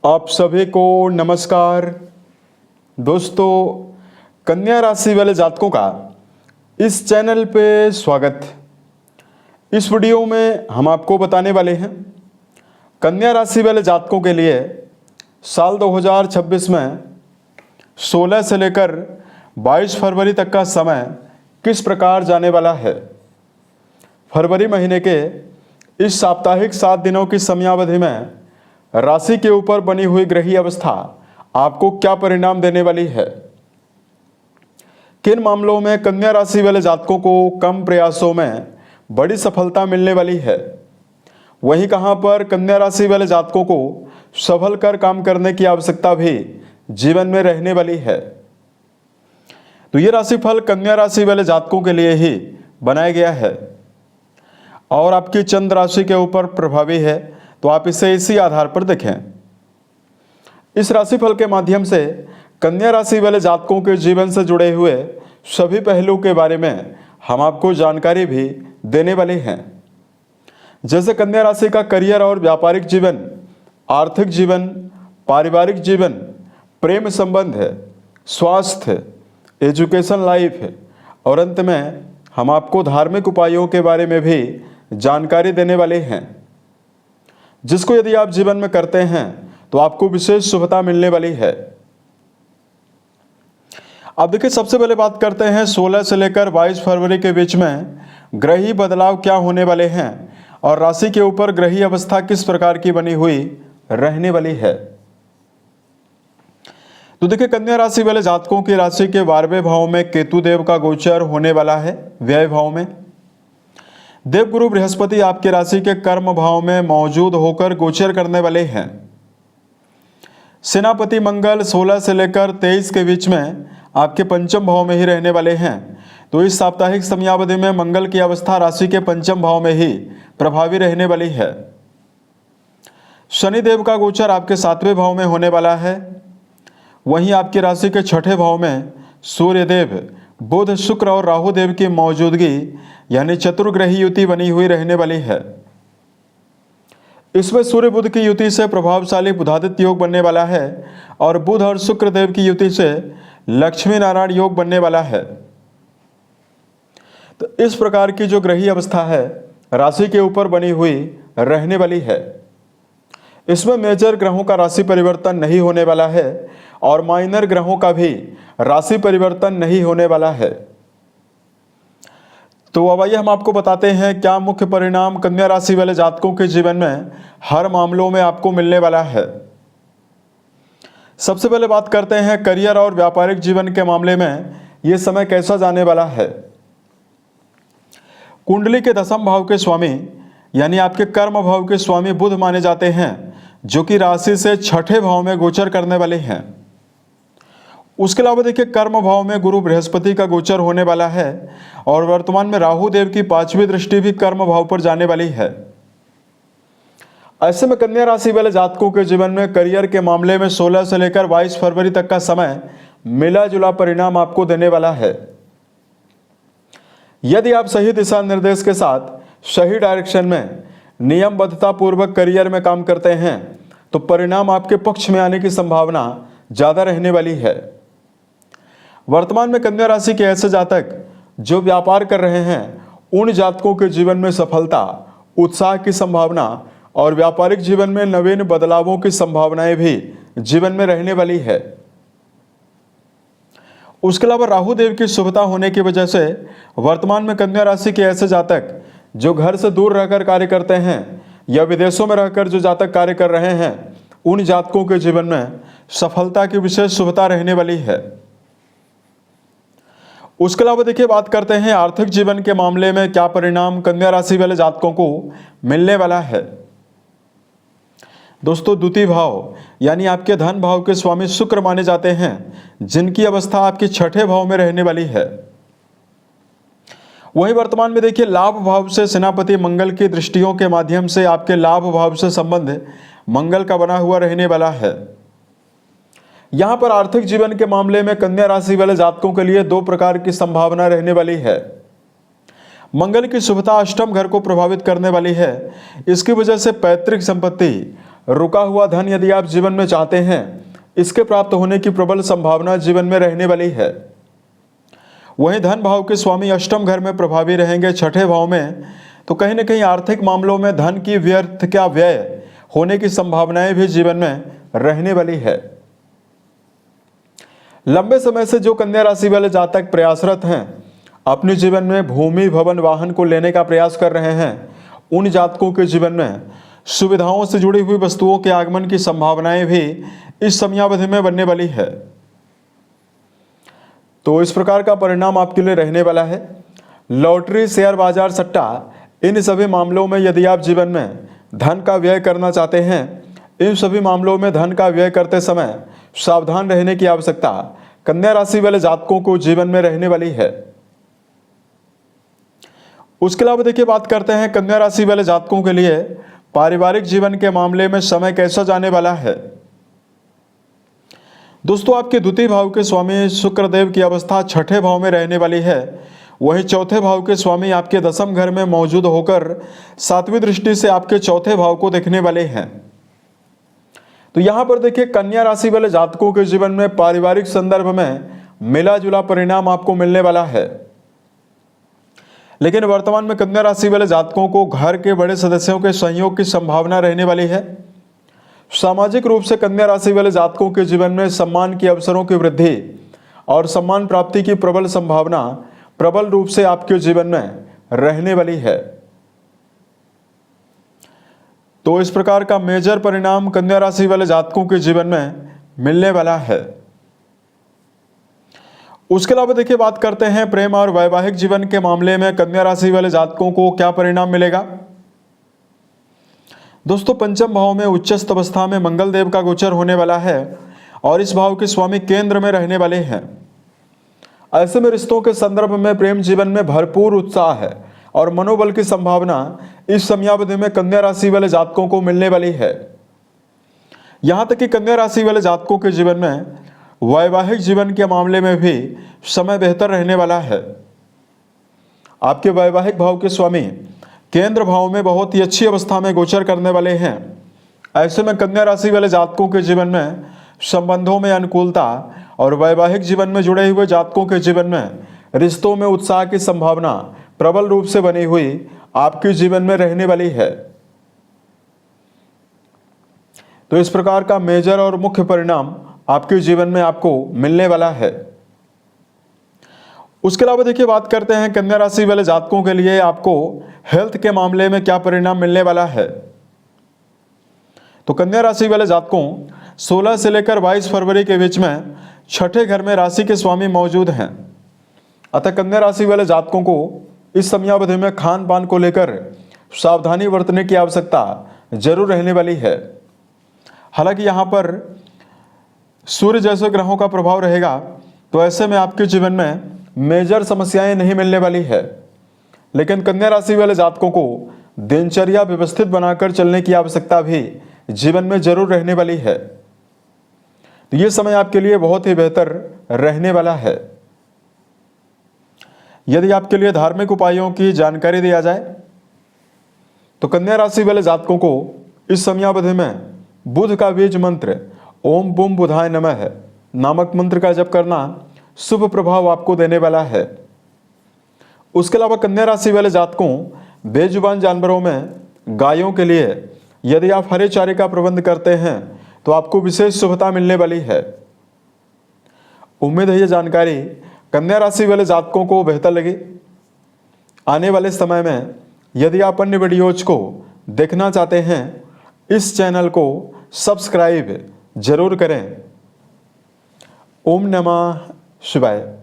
आप सभी को नमस्कार। दोस्तों, कन्या राशि वाले जातकों का इस चैनल पे स्वागत। इस वीडियो में हम आपको बताने वाले हैं कन्या राशि वाले जातकों के लिए साल 2026 में 16 से लेकर 22 फरवरी तक का समय किस प्रकार जाने वाला है। फरवरी महीने के इस साप्ताहिक 7 दिनों की समयावधि में राशि के ऊपर बनी हुई ग्रही अवस्था आपको क्या परिणाम देने वाली है। किन मामलों में कन्या राशि वाले जातकों को कम प्रयासों में बड़ी सफलता मिलने वाली है, वहीं कहां पर कन्या राशि वाले जातकों को संभल कर काम करने की आवश्यकता भी जीवन में रहने वाली है। तो ये राशिफल कन्या राशि वाले जातकों के लिए ही बनाया गया है और आपकी चंद्र राशि के ऊपर प्रभावी है, तो आप इसे इसी आधार पर देखें। इस राशिफल के माध्यम से कन्या राशि वाले जातकों के जीवन से जुड़े हुए सभी पहलू के बारे में हम आपको जानकारी भी देने वाले हैं, जैसे कन्या राशि का करियर और व्यापारिक जीवन, आर्थिक जीवन, पारिवारिक जीवन, प्रेम संबंध है, स्वास्थ्य, एजुकेशन लाइफ है और अंत में हम आपको धार्मिक उपायों के बारे में भी जानकारी देने वाले हैं, जिसको यदि आप जीवन में करते हैं तो आपको विशेष शुभता मिलने वाली है। अब देखिए, सबसे पहले बात करते हैं 16 से लेकर 22 फरवरी के बीच में ग्रही बदलाव क्या होने वाले हैं और राशि के ऊपर ग्रही अवस्था किस प्रकार की बनी हुई रहने वाली है। तो देखिए, कन्या राशि वाले जातकों की राशि के 12वें भाव में केतु देव का गोचर होने वाला है। व्यय भाव में देवगुरु बृहस्पति आपके राशि के कर्म भाव में मौजूद होकर गोचर करने वाले हैं। सेनापति मंगल 16 से लेकर 23 के बीच में आपके पंचम भाव में ही रहने वाले हैं। तो इस साप्ताहिक समयावधि में मंगल की अवस्था राशि के पंचम भाव में ही प्रभावी रहने वाली है। शनिदेव का गोचर आपके 7वें भाव में होने वाला है। वहीं आपकी राशि के 6ठे भाव में सूर्यदेव, बुध, शुक्र और राहु देव की मौजूदगी यानी चतुर्ग्रही युति बनी हुई रहने वाली है। इसमें सूर्य बुध की युति से प्रभावशाली बुधादित्य योग बनने वाला है और बुध और शुक्र देव की युति से लक्ष्मी नारायण योग बनने वाला है। तो इस प्रकार की जो ग्रही अवस्था है राशि के ऊपर बनी हुई रहने वाली है। इसमें मेजर ग्रहों का राशि परिवर्तन नहीं होने वाला है और माइनर ग्रहों का भी राशि परिवर्तन नहीं होने वाला है। तो अब आइए हम आपको बताते हैं क्या मुख्य परिणाम कन्या राशि वाले जातकों के जीवन में हर मामलों में आपको मिलने वाला है। सबसे पहले बात करते हैं करियर और व्यापारिक जीवन के मामले में यह समय कैसा जाने वाला है। कुंडली के 10वें भाव के स्वामी यानी आपके कर्म भाव के स्वामी बुध माने जाते हैं, जो कि राशि से 6ठे भाव में गोचर करने वाले हैं। उसके अलावा देखिए, कर्म भाव में गुरु बृहस्पति का गोचर होने वाला है और वर्तमान में राहु देव की 5वीं दृष्टि भी कर्म भाव पर जाने वाली है। ऐसे में कन्या राशि वाले जातकों के जीवन में करियर के मामले में 16 से लेकर 22 फरवरी तक का समय मिला जुला परिणाम आपको देने वाला है। यदि आप सही दिशा निर्देश के साथ सही डायरेक्शन में नियमबद्धता पूर्वक करियर में काम करते हैं तो परिणाम आपके पक्ष में आने की संभावना ज्यादा रहने वाली है। वर्तमान में कन्या राशि के ऐसे जातक जो व्यापार कर रहे हैं उन जातकों के जीवन में सफलता, उत्साह की संभावना और व्यापारिक जीवन में नवीन बदलावों की संभावनाएं भी जीवन में रहने वाली है। उसके अलावा राहु देव की शुभता होने की वजह से वर्तमान में कन्या राशि के ऐसे जातक जो घर से दूर रहकर कार्य करते हैं या विदेशों में रहकर जो जातक कार्य कर रहे हैं उन जातकों के जीवन में सफलता की विशेष शुभता रहने वाली है। उसके अलावा देखिए, बात करते हैं आर्थिक जीवन के मामले में क्या परिणाम कन्या राशि वाले जातकों को मिलने वाला है। दोस्तों, द्वितीय भाव यानी आपके धन भाव के स्वामी शुक्र माने जाते हैं, जिनकी अवस्था आपके 6ठे भाव में रहने वाली है। वहीं वर्तमान में देखिए, लाभ भाव से सेनापति मंगल की दृष्टियों के माध्यम से आपके लाभ भाव से संबंध मंगल का बना हुआ रहने वाला है। यहां पर आर्थिक जीवन के मामले में कन्या राशि वाले जातकों के लिए 2 प्रकार की संभावना रहने वाली है। मंगल की शुभता अष्टम घर को प्रभावित करने वाली है। इसकी वजह से पैतृक संपत्ति, रुका हुआ धन यदि आप जीवन में चाहते हैं, इसके प्राप्त होने की प्रबल संभावना जीवन में रहने वाली है। वहीं धन भाव के स्वामी अष्टम घर में प्रभावी रहेंगे छठे भाव में, तो कहीं ना कहीं आर्थिक मामलों में धन की व्यर्थ क्या व्यय होने की संभावनाएं भी जीवन में रहने वाली है। लंबे समय से जो कन्या राशि वाले जातक प्रयासरत हैं, अपने जीवन में भूमि भवन वाहन को लेने का प्रयास कर रहे हैं, उन जातकों के जीवन में सुविधाओं से जुड़ी हुई वस्तुओं के आगमन की संभावनाएं भी इस समयावधि में बनने वाली है। तो इस प्रकार का परिणाम आपके लिए रहने वाला है। लॉटरी, शेयर बाजार, सट्टा, इन सभी मामलों में यदि आप जीवन में धन का व्यय करना चाहते हैं, इन सभी मामलों में धन का व्यय करते समय सावधान रहने की आवश्यकता कन्या राशि वाले जातकों को जीवन में रहने वाली है। उसके अलावा देखिए, बात करते हैं कन्या राशि वाले जातकों के लिए पारिवारिक जीवन के मामले में समय कैसा जाने वाला है। दोस्तों, आपके द्वितीय भाव के स्वामी शुक्रदेव की अवस्था छठे भाव में रहने वाली है। वहीं चौथे भाव के स्वामी आपके दसम घर में मौजूद होकर सातवीं दृष्टि से आपके चौथे भाव को देखने वाले हैं। तो यहां पर देखिए, कन्या राशि वाले जातकों के जीवन में पारिवारिक संदर्भ में मिला जुला परिणाम आपको मिलने वाला है। लेकिन वर्तमान में कन्या राशि वाले जातकों को घर के बड़े सदस्यों के सहयोग की संभावना रहने वाली है। सामाजिक रूप से कन्या राशि वाले जातकों के जीवन में सम्मान के अवसरों की वृद्धि और सम्मान प्राप्ति की प्रबल संभावना प्रबल रूप से आपके जीवन में रहने वाली है। तो इस प्रकार का मेजर परिणाम कन्या राशि वाले जातकों के जीवन में मिलने वाला है। उसके अलावा देखिए, बात करते हैं प्रेम और वैवाहिक जीवन के मामले में कन्या राशि वाले जातकों को क्या परिणाम मिलेगा। दोस्तों, पंचम भाव में उच्चस्थ अवस्था में मंगल देव का गोचर होने वाला है और इस भाव के स्वामी केंद्र में रहने वाले हैं। ऐसे में रिश्तों के संदर्भ में प्रेम जीवन में भरपूर उत्साह है और मनोबल की संभावना इस समयावधि में कन्या राशि वाले जातकों को मिलने वाली है। यहां तक कि कन्या राशि वाले जातकों के जीवन में वैवाहिक जीवन के मामले में भी समय बेहतर रहने वाला है। आपके वैवाहिक भाव के स्वामी केंद्र भाव में बहुत ही अच्छी अवस्था में गोचर करने वाले हैं। ऐसे में कन्या राशि वाले जातकों के जीवन में संबंधों में अनुकूलता और वैवाहिक जीवन में जुड़े हुए जातकों के जीवन में रिश्तों में उत्साह की संभावना प्रबल रूप से बनी हुई आपके जीवन में रहने वाली है। तो इस प्रकार का मेजर और मुख्य परिणाम आपके जीवन में आपको मिलने वाला है। उसके अलावा देखिए, बात करते हैं कन्या राशि वाले जातकों के लिए आपको हेल्थ के मामले में क्या परिणाम मिलने वाला है। तो कन्या राशि वाले जातकों 16 से लेकर 22 फरवरी के बीच में छठे घर में राशि के स्वामी मौजूद हैं। अतः कन्या राशि वाले जातकों को इस समयावधि में खान पान को लेकर सावधानी बरतने की आवश्यकता जरूर रहने वाली है। हालांकि यहाँ पर सूर्य जैसे ग्रहों का प्रभाव रहेगा, तो ऐसे में आपके जीवन में मेजर समस्याएं नहीं मिलने वाली है। लेकिन कन्या राशि वाले जातकों को दिनचर्या व्यवस्थित बनाकर चलने की आवश्यकता भी जीवन में जरूर रहने वाली है। तो ये समय आपके लिए बहुत ही बेहतर रहने वाला है। यदि आपके लिए धार्मिक उपायों की जानकारी दिया जाए, तो कन्या राशि वाले जातकों को इस समयावधि में बुध का बीज मंत्र ओम बुम बुधाय नमः नामक मंत्र का जप करना शुभ प्रभाव आपको देने वाला है। उसके अलावा कन्या राशि वाले जातकों बेजुबान जानवरों में गायों के लिए यदि आप हरे चारे का प्रबंध करते हैं, तो आपको विशेष शुभता मिलने वाली है। उम्मीद है ये जानकारी कन्या राशि वाले जातकों को बेहतर लगी। आने वाले समय में यदि आप अन्य वीडियोज को देखना चाहते हैं, इस चैनल को सब्सक्राइब जरूर करें। ओम नमः शिवाय।